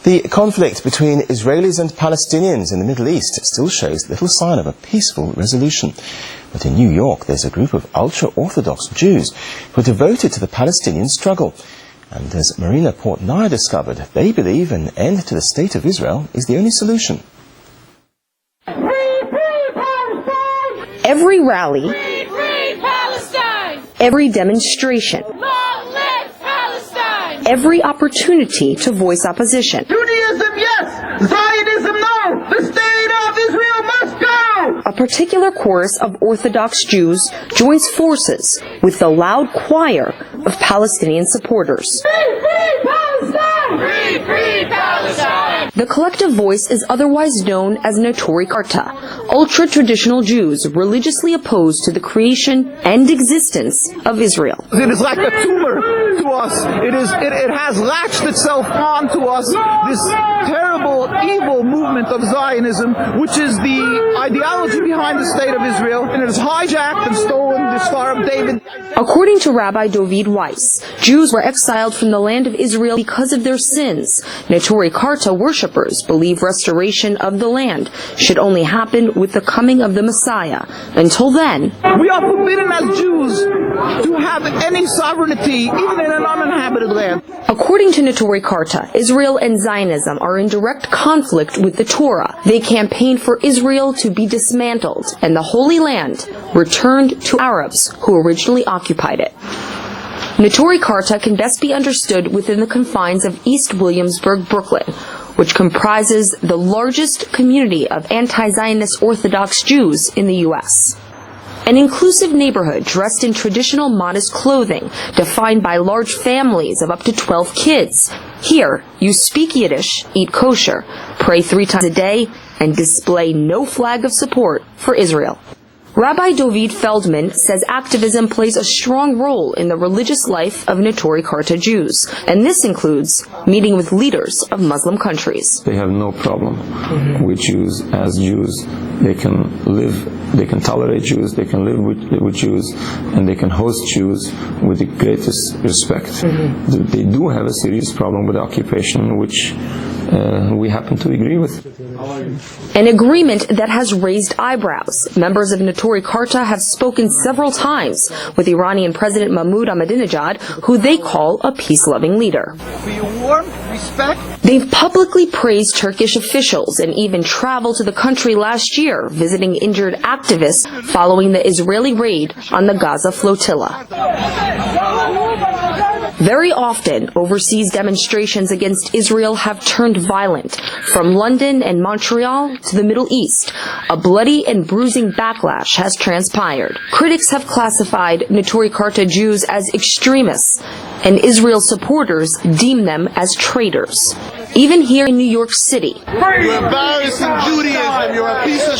The conflict between Israelis and Palestinians in the Middle East still shows little sign of a peaceful resolution. But in New York, there's a group of ultra-Orthodox Jews who are devoted to the Palestinian struggle. And as Marina Portnaya discovered, they believe an end to the state of Israel is the only solution. Every rally, Free Palestine! every demonstration, Long live Palestine! every opportunity to voice opposition. Judaism, yes. Zionism, no. The state of Israel must go. A particular chorus of Orthodox Jews joins forces with the loud choir of Palestinian supporters. Free Palestine! Free Palestine! The collective voice is otherwise known as Notori Karta, ultra-traditional Jews religiously opposed to the creation and existence of Israel. It is like a tumor to us. It has latched itself onto us, this terrible, evil movement of Zionism, which is the ideology behind the state of Israel, and it has hijacked and stolen the Star of David. According to Rabbi David Weiss, Jews were exiled from the land of Israel because of their sins. Notori Karta worshippers believe restoration of the land should only happen with the coming of the Messiah. Until then, We are forbidden as Jews to have any sovereignty, even in an uninhabited land. according to Notori Karta, Israel and Zionism are in direct conflict with the Torah. They campaign for Israel to be dismantled and the Holy Land returned to Arabs who originally occupied it. Notori Karta can best be understood within the confines of East Williamsburg, Brooklyn, which comprises the largest community of anti-Zionist Orthodox Jews in the U.S. An inclusive neighborhood dressed in traditional modest clothing, defined by large families of up to 12 kids. Here, you speak Yiddish, eat kosher, pray 3 times a day, and display no flag of support for Israel. Rabbi David Feldman says activism plays a strong role in the religious life of Notori Karta Jews, and this includes meeting with leaders of Muslim countries. They have no problem with Jews as Jews. They can live, they can tolerate Jews, they can live with Jews, and they can host Jews with the greatest respect. They do have a serious problem with occupation, which we happen to agree with. An agreement that has raised eyebrows. Members of Notori Karta have spoken several times with Iranian President Mahmoud Ahmadinejad, who they call a peace-loving leader. For your warmth, respect. They've publicly praised Turkish officials and even traveled to the country last year, visiting injured activists following the Israeli raid on the Gaza flotilla. Very often, overseas demonstrations against Israel have turned violent. From London and Montreal to the Middle East, a bloody and bruising backlash has transpired. Critics have classified Notori Karta Jews as extremists, and Israel supporters deem them as traitors. Even here in New York City, You're embarrassing Judaism. You're a piece of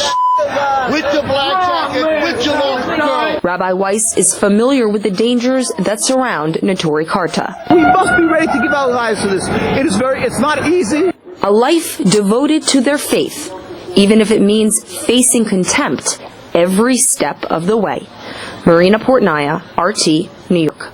with your black jacket, with your long skirt. Rabbi Weiss is familiar with the dangers that surround Notori Karta. We must be ready to give our lives to this. It's not easy. A life devoted to their faith, even if it means facing contempt every step of the way. Marina Portnaya, RT, New York.